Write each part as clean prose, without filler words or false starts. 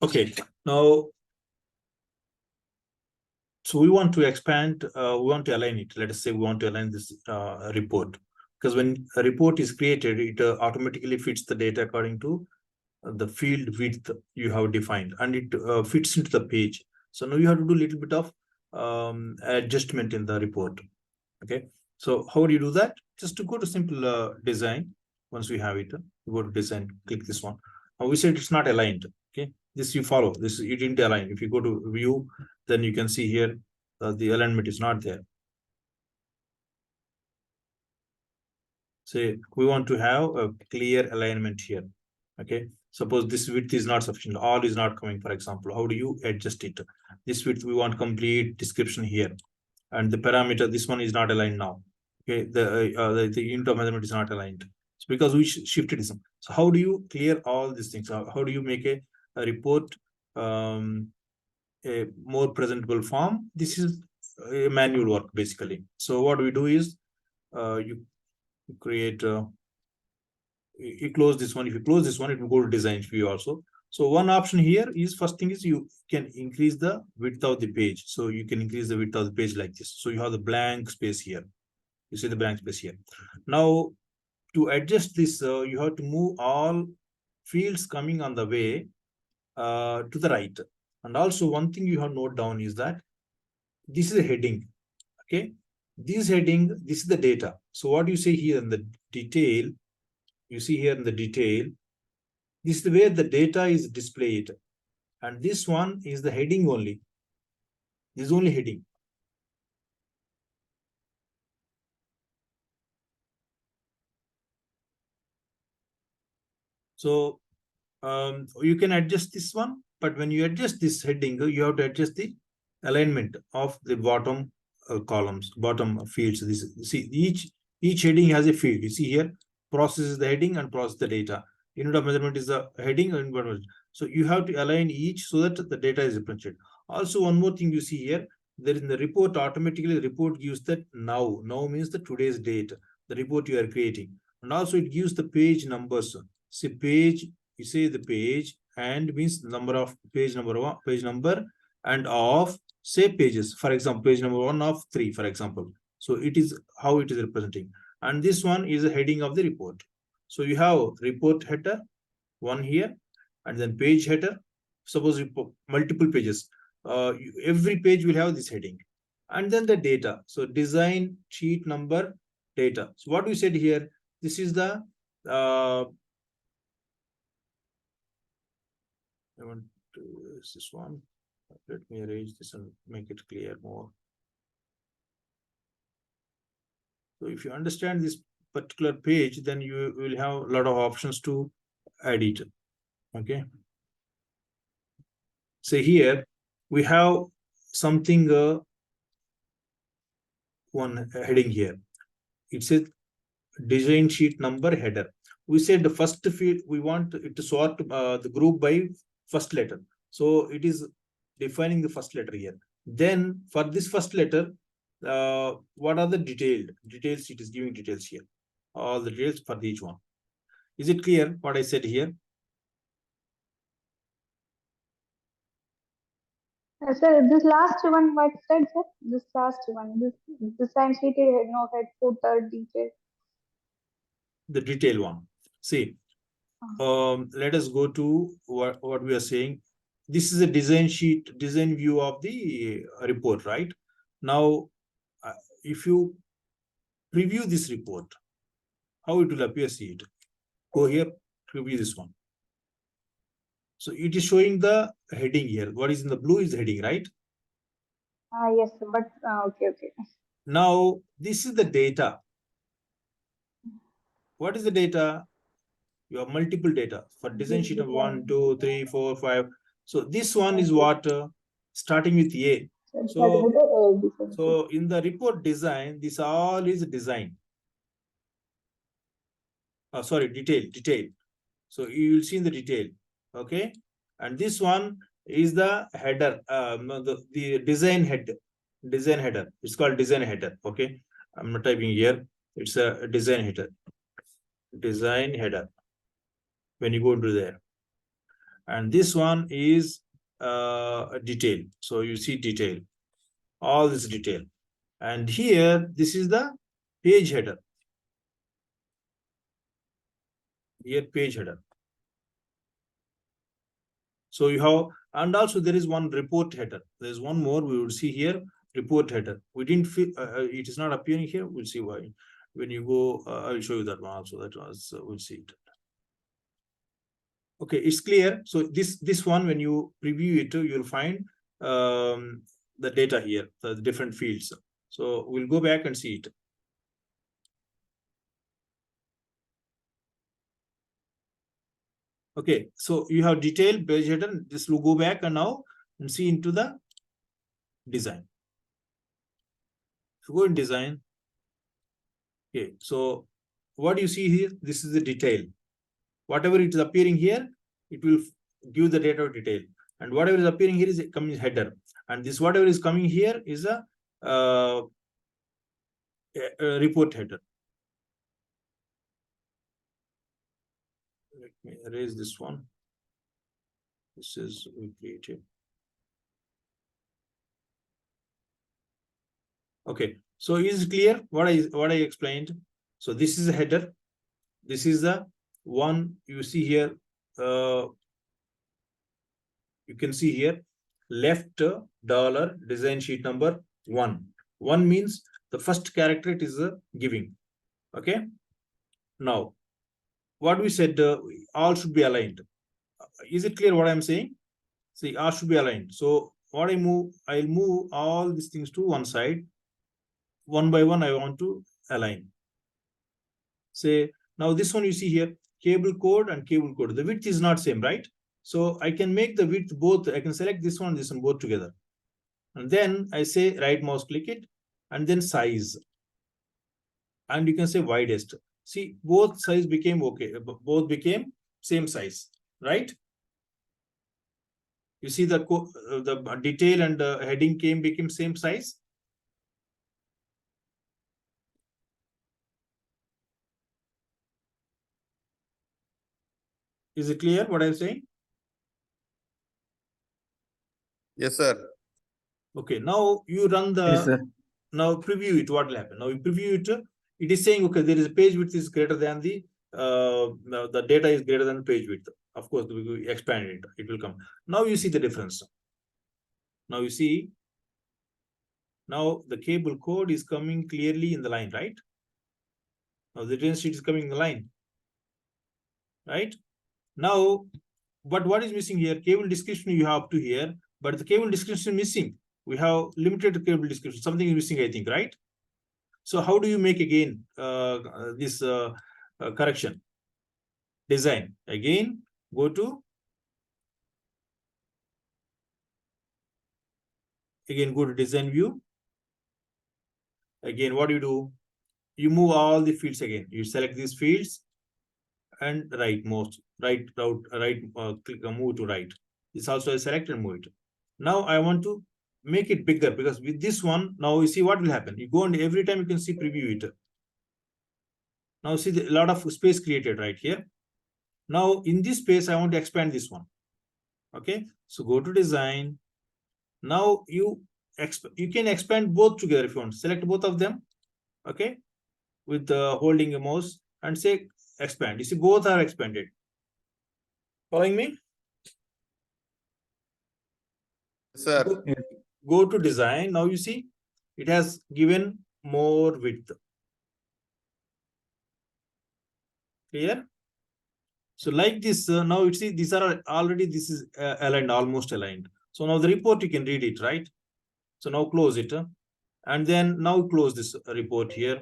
Okay, now, so we want to expand, we want to align it. Let us say we want to align this report, because when a report is created, it automatically fits the data according to the field width you have defined, and it fits into the page. So now you have to do a little bit of adjustment in the report. Okay, so how do you do that? Just to go to simple design. Once we have it, you go to design, click this one. Now we said it's not aligned. Okay, this you follow. This you didn't align. If you go to view, then you can see here the alignment is not there. Say we want to have a clear alignment here. Okay, suppose this width is not sufficient, all is not coming, for example. How do you adjust it? This width we want complete description here, and the parameter, this one is not aligned now. Okay, the unit of measurement is not aligned. It's because we shifted this. So how do you clear all these things? How do you make a report a more presentable form? This is a manual work basically. So what we do is you create you close this one. If you close this one, it will go to design view also. So one option here is, first thing is you can increase the width of the page. So you can increase the width of the page like this. So you have the blank space here. You see the blank space here. Now to adjust this, you have to move all fields coming on the way to the right. And also one thing you have note down is that this is a heading. Okay, this heading, this is the data. So what you see here in the detail, you see here in the detail, this is the way the data is displayed, and this one is the heading only. This is only heading. So you can adjust this one, but when you adjust this heading, you have to adjust the alignment of the bottom columns, bottom fields. This, see, each heading has a field. You see here, process is the heading and process the data. Unit of measurement is the heading and so you have to align each so that the data is represented. Also, one more thing you see here, there in the report, automatically the report gives that now. Now means the today's date, the report you are creating. And also it gives the page numbers. See page, you say the page and means number of page number one, page number and of say pages. For example, page number 1 of 3, for example. So it is how it is representing. And this one is a heading of the report. So you have report header, one here, and then page header. Suppose you put multiple pages. Every page will have this heading. And then the data. So design sheet number data. So what we said here, this is the I want to use this one. Let me arrange this and make it clear more. So if you understand this particular page, then you will have a lot of options to edit. Okay. So here we have something, one heading here. It says design sheet number header. We said the first field, we want it to sort the group by first letter. So it is defining the first letter here. Then for this first letter, what are the details? It is giving details here. All the details for each one. Is it clear what I said here? Sir, this last one, what said, sir? This last one, this design sheet, no head, footer, detail. The detail one. See, let us go to what we are saying. This is a design sheet, design view of the report, right? Now, if you preview this report, how it will appear, see it. Go here, preview this one. So it is showing the heading here. What is in the blue is the heading, right? Yes, but okay. Now, this is the data. What is the data? You have multiple data for design sheet of 1, 2, 3, 4, 5. So this one is what starting with A. So in the report design, this all is design. Sorry, detail. So you will see in the detail. Okay. And this one is the header, the design header. It's called design header. Okay. I'm not typing here. It's a design header. When you go into there. and this one is detail. So you see detail, all this detail, and here this is the page header. Here page header. So you have, and also there is one report header. There's one more we would see here, report header. We didn't feel it is not appearing here. We'll see why. When you go, I'll show you that one also. That was we'll see it. Okay, it's clear. So this one, when you preview it, you'll find the data here, the different fields. So we'll go back and see it. Okay, so you have detailed page header. This will go back and now and see into the design. If you go in design, okay, so what you see here, this is the detail. Whatever it is appearing here, it will give the data of detail. And whatever is appearing here is coming header. And this whatever is coming here is a report header. Let me erase this one. This is we created. Okay, so is it clear what I explained? So this is a header. This is the one you see here. You can see here left dollar design sheet number 1. 1 means the first character it is giving. Okay. Now, what we said, all should be aligned. Is it clear what I'm saying? See, all should be aligned. So what I'll move all these things to one side. One by one, I want to align. Say, now this one you see here, cable code and cable code. The width is not same, right? So I can make the width both. I can select this one both together. And then I say right mouse click it and then size. And you can say widest. See, both size became okay. Both became same size, right? You see the detail and heading became same size. Is it clear what I'm saying? Yes, sir. Okay, now you run the, Yes, sir. now preview it, what will happen? Now you preview it, it is saying, okay, there is a page width is greater than the data is greater than the page width. Of course, we expand it, it will come. Now you see the difference. Now you see, now the cable code is coming clearly in the line, right? Now the design sheet is coming in the line, right? Now, but what is missing here? Cable description you have to here, but the cable description is missing. We have limited cable description. Something is missing, I think, right? So how do you make again this correction? Design. Again, go to, again, go to design view. Again, what do? You move all the fields again. You select these fields and right click move to right. This also I select and move it. Now I want to make it bigger because with this one, now you see what will happen. You go and every time you can see preview it. Now see a lot of space created right here. Now in this space, I want to expand this one. Okay, so go to design. Now you can expand both together if you want. Select both of them. Okay, with holding a mouse and say expand. You see both are expanded. Following me? Sir. Go to design. Now you see it has given more width. Clear? So like this, now you see these are already, this is aligned, almost aligned. So now the report, you can read it, right? So now close it. And then now close this report here.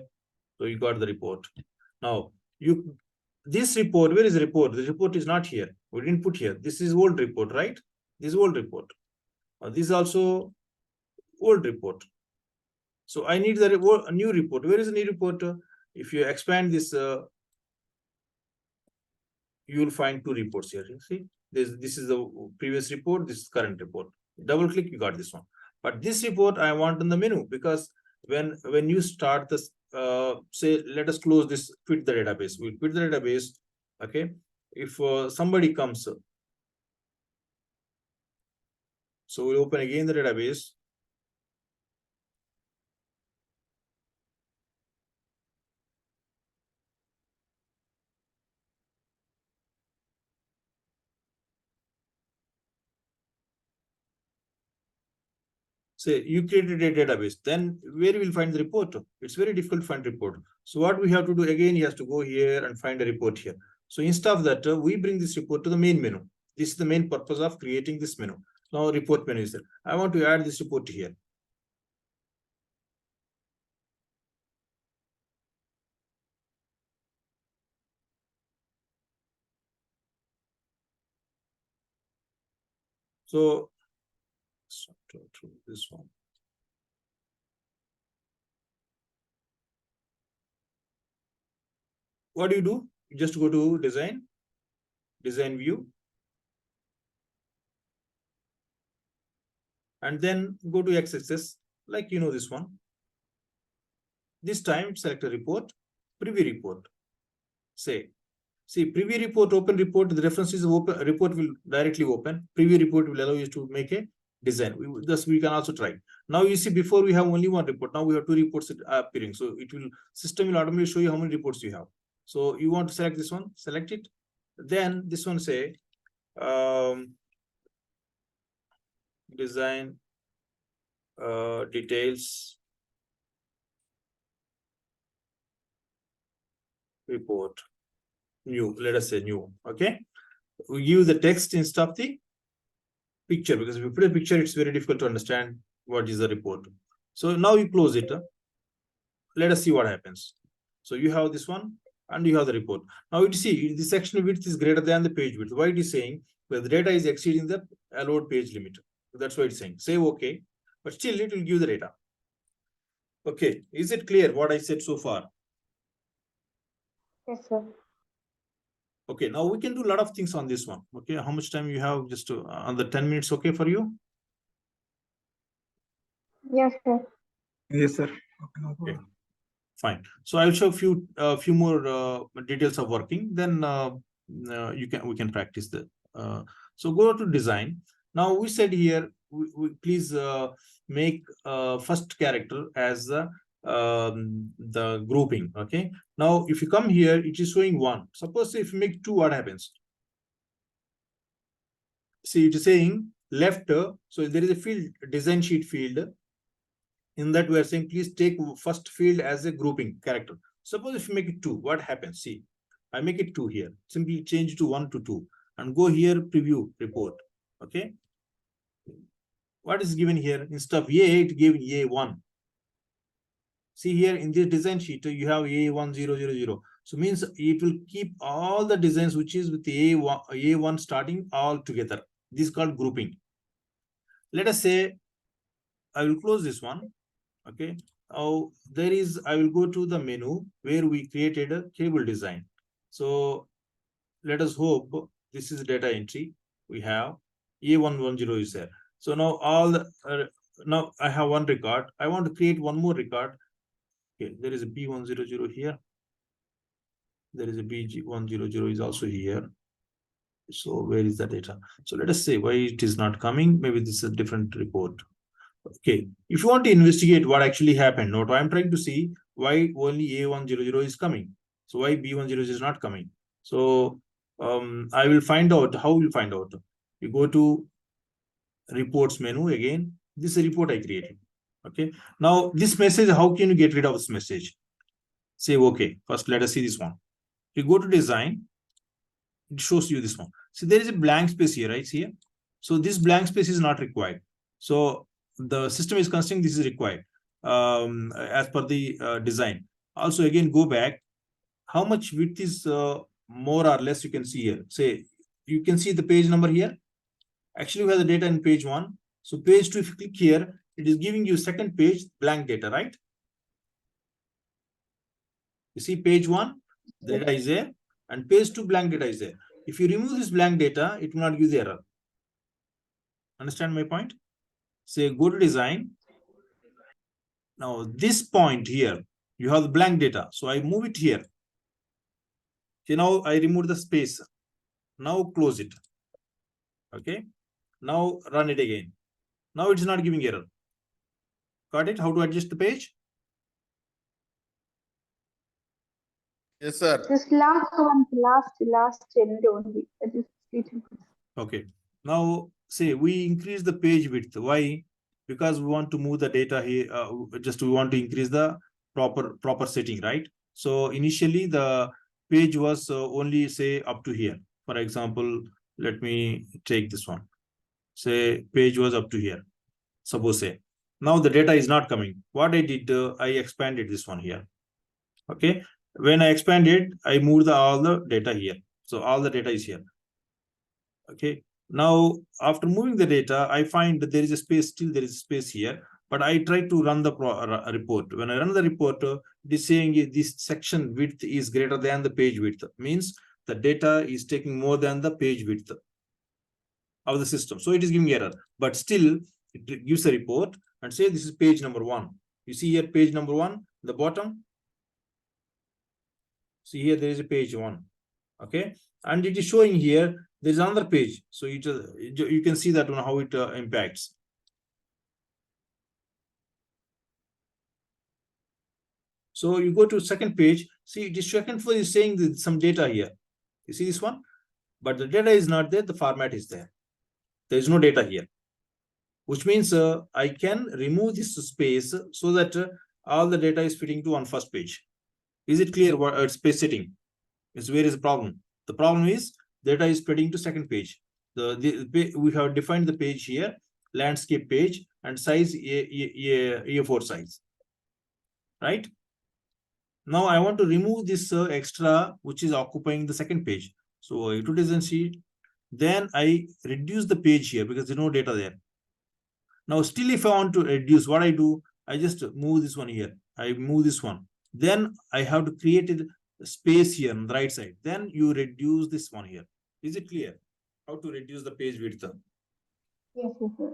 So you got the report. Now this report, where is the report? The report is not here. We didn't put here. This is old report, right? This is old report. This is also old report. So I need a new report. Where is the new report? If you expand this, you will find 2 reports here. You see, this is the previous report. This is current report. Double click, you got this one. But this report I want in the menu because when you start this, say, let us close this, quit the database. We'll quit the database. Okay. If somebody comes, So we'll open again the database. Say you created a database, then where will find the report? It's very difficult to find report. So what we have to do again, you have to go here and find a report here. So instead of that, we bring this report to the main menu. This is the main purpose of creating this menu. Now report menu is there. I want to add this report here. So this one. What do? You just go to design view, and then go to x-axis, like this one. This time select a report, preview report. See preview report, open report, the reference is open, report will directly open. Preview report will allow you to make a design. Thus we can also try. Now you see, before we have only one report, now we have two reports appearing. So system will automatically show you how many reports you have. So you want to select this one, select it. Then this one say design details report, new, let us say new. Okay, we give the text instead of the picture, because if you put a picture, it's very difficult to understand what is the report. So now you close it. Let us see what happens. So you have this one and you have the report. Now you see the section width is greater than the page width. Why it is saying? Well, the data is exceeding the allowed page limit. That's why it's saying. Say okay, but still it will give the data. Okay, is it clear what I said so far? Yes, sir. Okay, now we can do a lot of things on this one. Okay, how much time you have? Just on the 10 minutes, okay for you? Yes, sir. Yes, sir. Okay, fine. So I'll show few more details of working. Then we can practice the. So go to design. Now we said here, please make first character as the grouping. Okay. Now if you come here, it is showing 1. Suppose if you make 2, what happens? See, it is saying left. So there is a field, design sheet field. In that we are saying, please take first field as a grouping character. Suppose if you make it 2, what happens? See, I make it 2 here. Simply change to 1 to 2 and go here, preview report. Okay. What is given here? Instead of A, it gave A1. See here in this design sheet, you have A1000. So means it will keep all the designs which is with A1 starting all together. This is called grouping. Let us say I will close this one. Okay. Oh, I will go to the menu where we created a cable design. So let us hope this is data entry. We have A110 is there. So now now I have one record. I want to create one more record. Okay, there is a B100 here. There is a BG100 is also here. So where is the data? So let us say why it is not coming. Maybe this is a different report. Okay, if you want to investigate what actually happened, what I'm trying to see why only A100 is coming. So why B10 is not coming. So I will find out. How will you find out? You go to reports menu again. This is a report I created. Okay, now this message, how can you get rid of this message? Say okay, first let us see this one. You go to design, it shows you this one. So there is a blank space here, right? Here. So this blank space is not required. So the system is considering this is required as per the design. Also again, go back. How much width is more or less you can see here. Say you can see the page number here. Actually we have the data in page 1. So page 2, if you click here, it is giving you second page blank data, right? You see page 1, data is there, and page 2 blank data is there. If you remove this blank data, it will not give the error. Understand my point? Say go to design. Now this point here, you have the blank data. So I move it here. Okay, now I remove the space. Now close it. Okay. Now run it again. Now it is not giving error. Got it? How to adjust the page? Yes, sir. This last one, last end only. That is little bit. Okay. Now say we increase the page width. Why? Because we want to move the data here. Just we want to increase the proper setting, right? So initially the page was only say up to here. For example, let me take this one. Say page was up to here. Suppose say now the data is not coming. What I did, I expanded this one here. Okay. When I expanded, I moved all the data here. So all the data is here. Okay. Now, after moving the data, I find that there is a space, still there is a space here, but I try to run the report. When I run the report, it is saying this section width is greater than the page width. Means the data is taking more than the page width of the system. So it is giving error, but still it gives a report and say this is page number 1. You see here page number 1, the bottom. See here there is a page 1. Okay, and it is showing here there is another page, so you can see that one how it impacts. So you go to second page, see it is second for is saying that some data here. You see this one, but the data is not there, the format is there. There is no data here, which means I can remove this space so that all the data is fitting to one first page. Is it clear what space setting is? Where is the problem? The problem is data is spreading to second page. We have defined the page here, landscape page, and size A4 size, right? Now I want to remove this extra which is occupying the second page. So it doesn't see. Then I reduce the page here because there's no data there. Now still if I want to reduce, what I do, I just move this one here. I move this one. Then I have to create a space here on the right side. Then you reduce this one here. Is it clear how to reduce the page width? Yes, yes.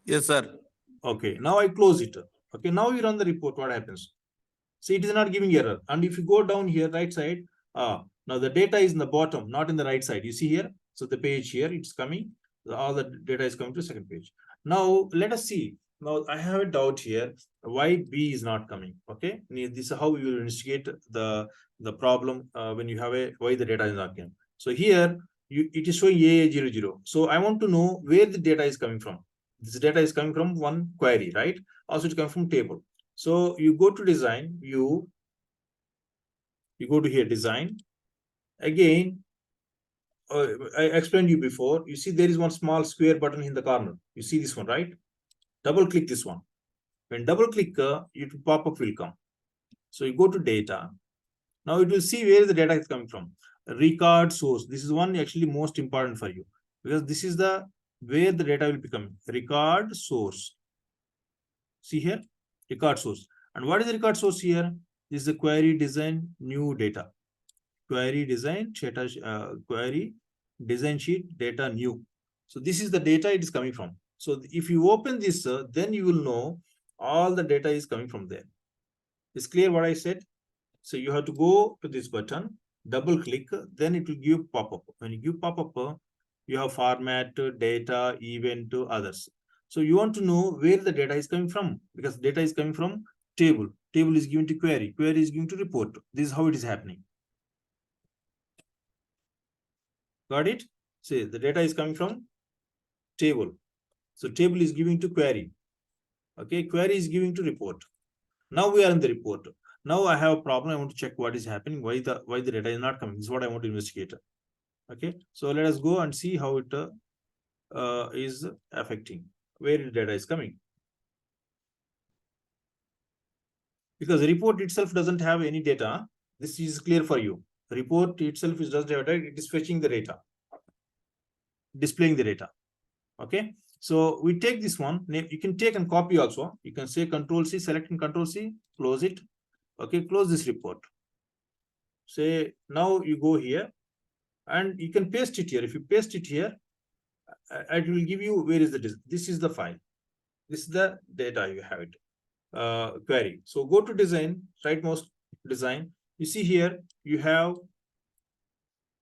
Yes, sir. Okay, now I close it. Okay, now you run the report. What happens? See, it is not giving error. And if you go down here, right side, now the data is in the bottom, not in the right side. You see here? So the page here, it's coming. All the data is coming to second page. Now, let us see. Now, I have a doubt here. Why B is not coming? Okay. This is how you will investigate the problem when you have a why the data is not coming. So here, it is showing AA00. So I want to know where the data is coming from. This data is coming from one query, right? Also, it comes from table. So you go to design, you go to here design. Again, I explained you before. You see there is one small square button in the corner. You see this one, right? Double click this one. When double click, it pop-up will come. So you go to data. Now it will see where the data is coming from. Record source. This is one actually most important for you because this is the where the data will be coming. Record source. See here, record source. And what is the record source here? This is the query design new data. Query design query design sheet data new. So this is the data it is coming from. So if you open this, then you will know all the data is coming from there. It's clear what I said? So you have to go to this button, double click, then it will give pop-up. When you give pop-up, you have format, data, event, others. So you want to know where the data is coming from because data is coming from table. Table is given to query. Query is given to report. This is how it is happening. Got it? Say the data is coming from table. So table is giving to query. Okay, query is giving to report. Now we are in the report. Now I have a problem. I want to check what is happening. Why the data is not coming? This is what I want to investigate. Okay, so let us go and see how it is affecting where the data is coming. Because the report itself doesn't have any data. This is clear for you. The report itself is just data. It is fetching the data, displaying the data. Okay, so we take this one. You can take and copy also. You can say Control C, select and Control C, close it. Okay, close this report. Say now you go here and you can paste it here. If you paste it here, it will give you where is the this is the file. This is the data you have it. Query. So go to design, rightmost design. You see here you have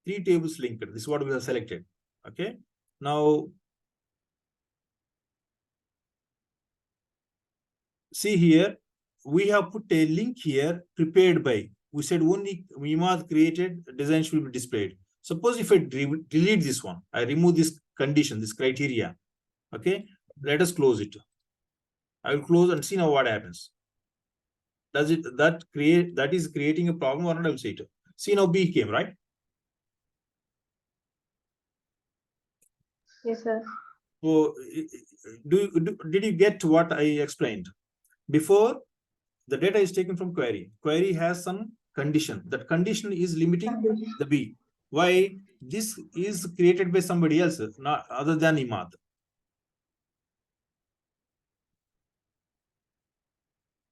3 tables linked. This is what we have selected. Okay. Now see here, we have put a link here prepared by. We said only Imad created, design should be displayed. Suppose if I delete this one, I remove this condition, this criteria. Okay, let us close it. I will close and see now what happens. Does it that is creating a problem or not? I will say it. See now B came, right? Yes, sir. So did you get what I explained? Before, the data is taken from query. Query has some condition. That condition is limiting the B. Why? This is created by somebody else, not other than Imad.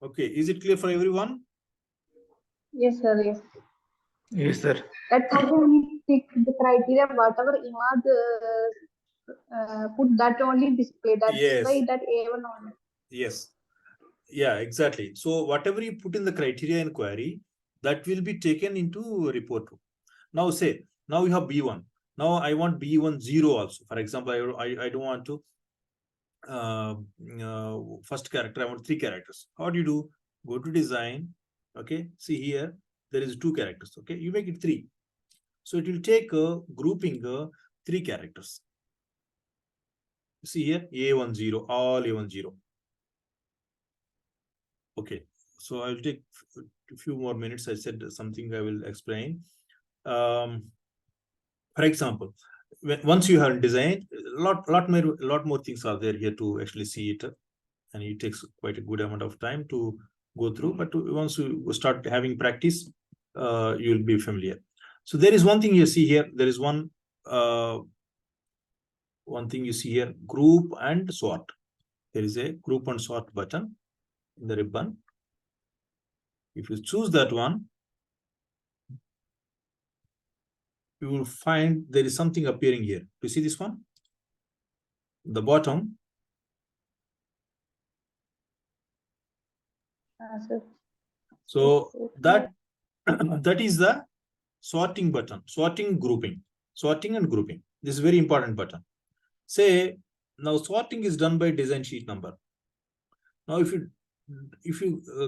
Okay, is it clear for everyone? Yes, sir. Yes. Yes, sir. That's how we pick the criteria. Whatever Imad put, that only display. That's Yes. why that A1 only. Yes. Yeah, exactly. So whatever you put in the criteria in query, that will be taken into report. Now say, now you have B1. Now I want B1 0 also. For example, I don't want to first character, I want 3 characters. How do you do? Go to design. Okay, see here, there is 2 characters. Okay, you make it 3. So it will take a grouping 3 characters. See here, A10, all A10. Okay, so I'll take a few more minutes. I said something I will explain. For example, once you have designed, lot more things are there here to actually see it, and it takes quite a good amount of time to go through. But once you start having practice, you'll be familiar. So there is one thing you see here. There is one thing you see here: group and sort. There is a group and sort button in the ribbon. If you choose that one, you will find there is something appearing here. Do you see this one? The bottom. Sir. So that that is the sorting button, sorting, grouping, sorting and grouping. This is very important button. Say now sorting is done by design sheet number. Now if you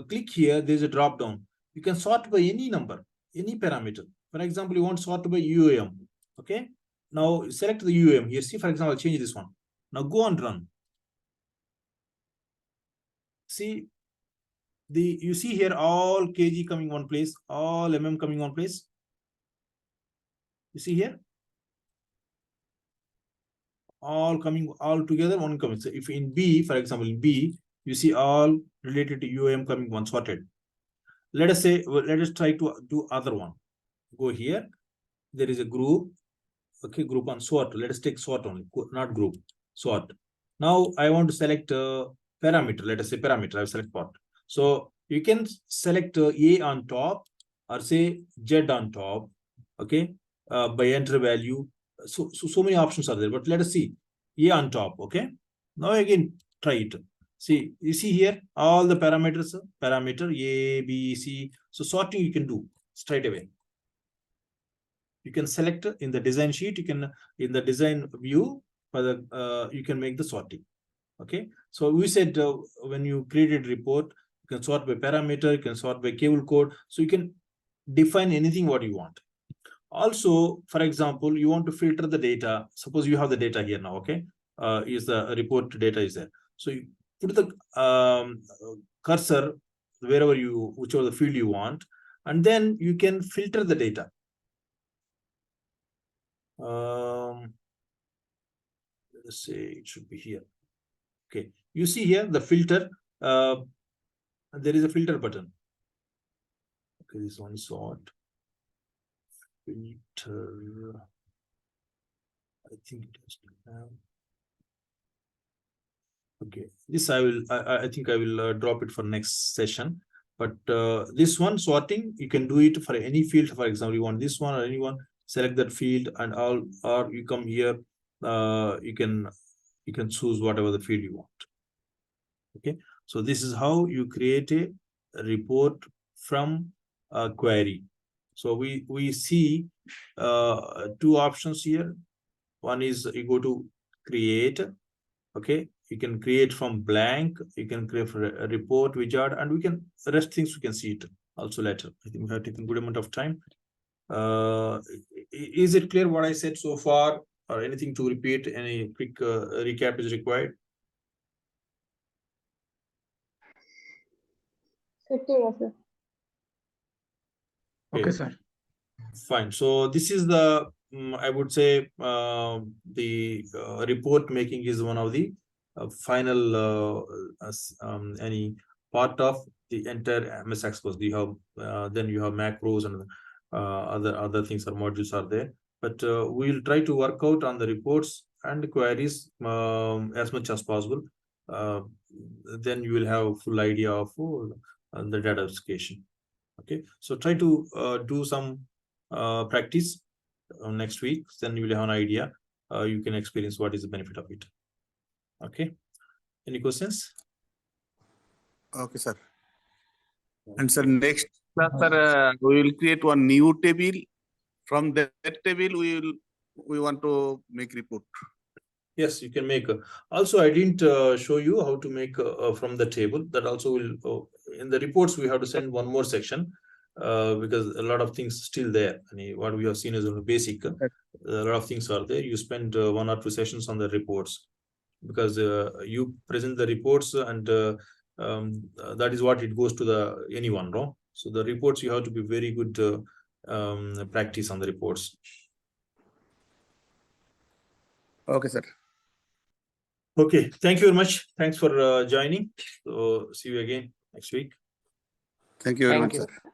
click here, there is a drop down. You can sort by any number, any parameter. For example, you want to sort by UAM. Okay. Now select the UAM here. See, for example, I'll change this one. Now go and run. See, you see here all kg coming one place, all mm coming one place. You see here, all coming all together, one coming. So if in B, for example, in B, you see all related to UAM coming one sorted. Let us say, let us try to do other one. Go here. There is a group. Okay, group on sort. Let us take sort only, not group. Sort. Now I want to select a parameter. Let us say parameter. I will select part. So you can select A on top or say Z on top. Okay, by enter value. So many options are there, but let us see A on top. Okay, now again try it. See, you see here all the parameters, parameter A, B, C. So sorting you can do straight away. You can select in the design sheet. You can in the design view for the you can make the sorting. Okay, so we said when you created report, you can sort by parameter, you can sort by cable code, so you can define anything what you want. Also, for example, you want to filter the data. Suppose you have the data here now. Okay, is the report data is there. So you put the cursor wherever whichever the field you want, and then you can filter the data. Let's say it should be here. Okay, you see here the filter. There is a filter button. Okay, this one sort filter. I think it has to have. Okay, this I think I will drop it for next session. But this one sorting, you can do it for any field. For example, you want this one or anyone, select that field and all, or you come here. You can choose whatever the field you want. Okay, so this is how you create a report from a query. So we see 2 options here. One is you go to create. Okay, You can create from blank. You can create a report wizard, and we can the rest things we can see it also later. I think we have taken good amount of time. Is it clear what I said so far, or anything to repeat? Any quick recap is required? Clear, sir. Okay, sir. Fine. So this is the I would say the report making is one of the final any part of the entire MS Expose. You have then you have macros and other things or modules are there. But we'll try to work out on the reports and queries as much as possible. Then you will have a full idea of the data application. Okay, so try to do some practice next week, then you will have an idea. You can experience what is the benefit of it. Okay, any questions? Okay, sir. And sir, next class, sir, we will create one new table. From that table, we want to make report. Yes, you can make. Also, I didn't show you how to make from the table. That also will in the reports we have to send one more section because a lot of things still there. I mean, what we have seen is a basic. A lot of things are there. You spend 1 or 2 sessions on the reports because you present the reports and that is what it goes to the anyone, no? So the reports you have to be very good practice on the reports. Okay, sir. Okay, thank you very much. Thanks for joining. So see you again next week. Thank you very much, Thank you. sir.